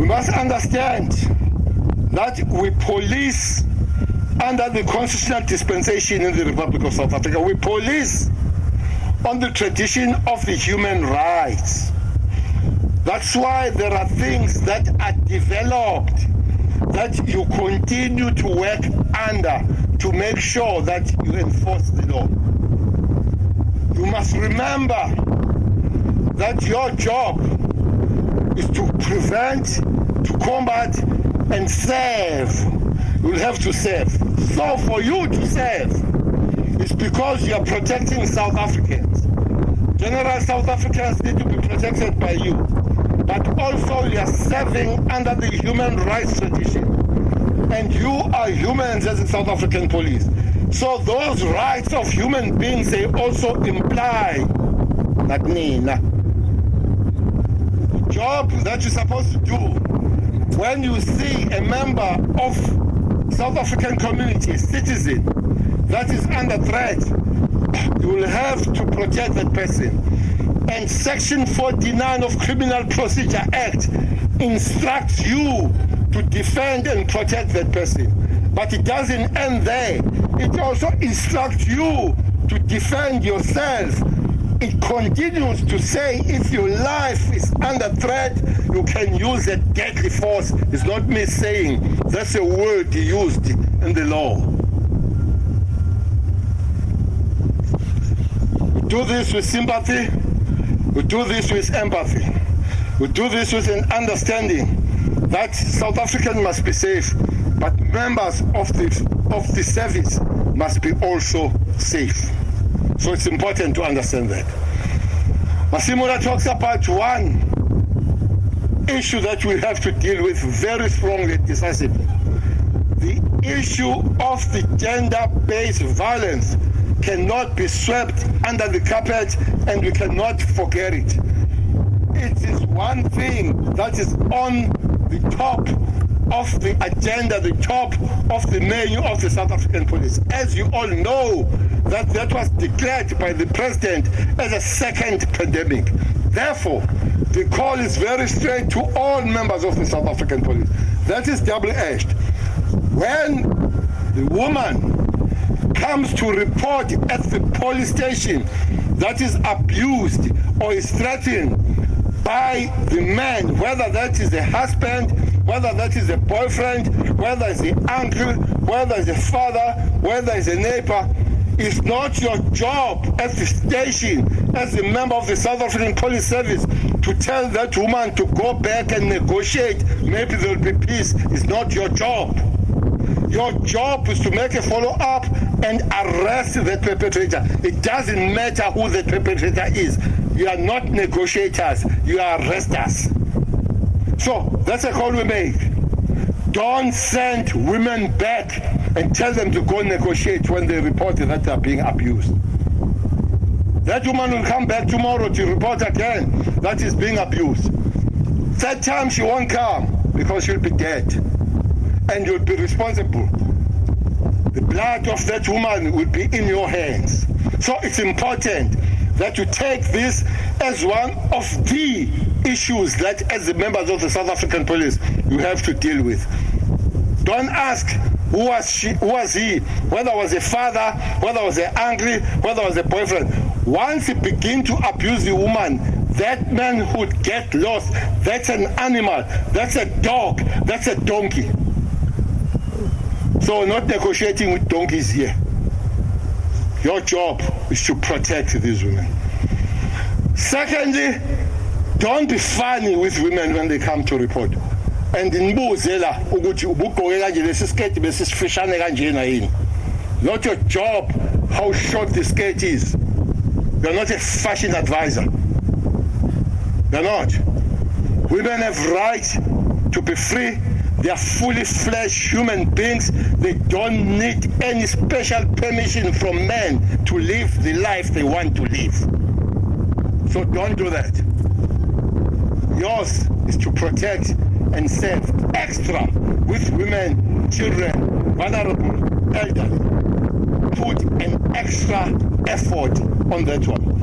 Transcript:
We must understand that we police under the constitutional dispensation in the Republic of South Africa. We police on the tradition of the human rights. That's why there are things that are developed that you continue to work under to make sure that you enforce the law. You must remember that your job is to prevent, to combat, and serve. You'll have to serve. So for you to serve, it's because you are protecting South Africans. General South Africans need to be protected by you. But also you are serving under the human rights tradition. And you are humans as the South African police. So those rights of human beings, they also imply that Nina. Job that you're supposed to do when you see a member of South African community, citizen, that is under threat, you will have to protect that person. And Section 49 of Criminal Procedure Act instructs you to defend and protect that person. But it doesn't end there. It also instructs you to defend yourself. It continues to say if your life is under threat, you can use a deadly force. It's not me saying, that's a word used in the law. We do this with sympathy. We do this with empathy. We do this with an understanding that South Africans must be safe, but members of the service must be also safe. So it's important to understand that. Masimula talks about one issue that we have to deal with very strongly, decisively. The issue of the gender-based violence cannot be swept under the carpet, and we cannot forget it. It is one thing that is on the top of the agenda, the top of the menu of the South African police. As you all know, that was declared by the president as a second pandemic. Therefore, the call is very straight to all members of the South African police. That is double-edged. When the woman comes to report at the police station that is abused or is threatened by the man, whether that is a husband, whether that is a boyfriend, whether it's the uncle, whether it's a father, whether it's a neighbor, it's not your job at the station as a member of the South African Police Service to tell that woman to go back and negotiate. Maybe there will be peace. It's not your job. Your job is to make a follow-up and arrest the perpetrator. It doesn't matter who the perpetrator is. You are not negotiators. You are arresters. So that's a call we make. Don't send women back and tell them to go negotiate when they report that they are being abused. That woman will come back tomorrow to report again that is being abused. That time she won't come because she'll be dead. And you'll be responsible. The blood of that woman will be in your hands. So it's important that you take this as one of the issues that as the members of the South African police you have to deal with. Don't ask who was he, whether it was a father, whether it was an uncle, whether it was a boyfriend. Once he begin to abuse the woman, that man would get lost. That's an animal, that's a dog, that's a donkey. So not negotiating with donkeys here. Your job is to protect these women. Secondly, don't be funny with women when they come to report. And nibuzela ukuthi ubugqoke kanje lesi skirt besifishane kanjena yini. Not your job how short the skirt is. You're not a fashion advisor. You're not. Women have right to be free. They are fully fledged human beings. They don't need any special permission from men to live the life they want to live. So don't do that. Yours is to protect and serve extra with women, children, vulnerable, elderly. Put an extra effort on that one.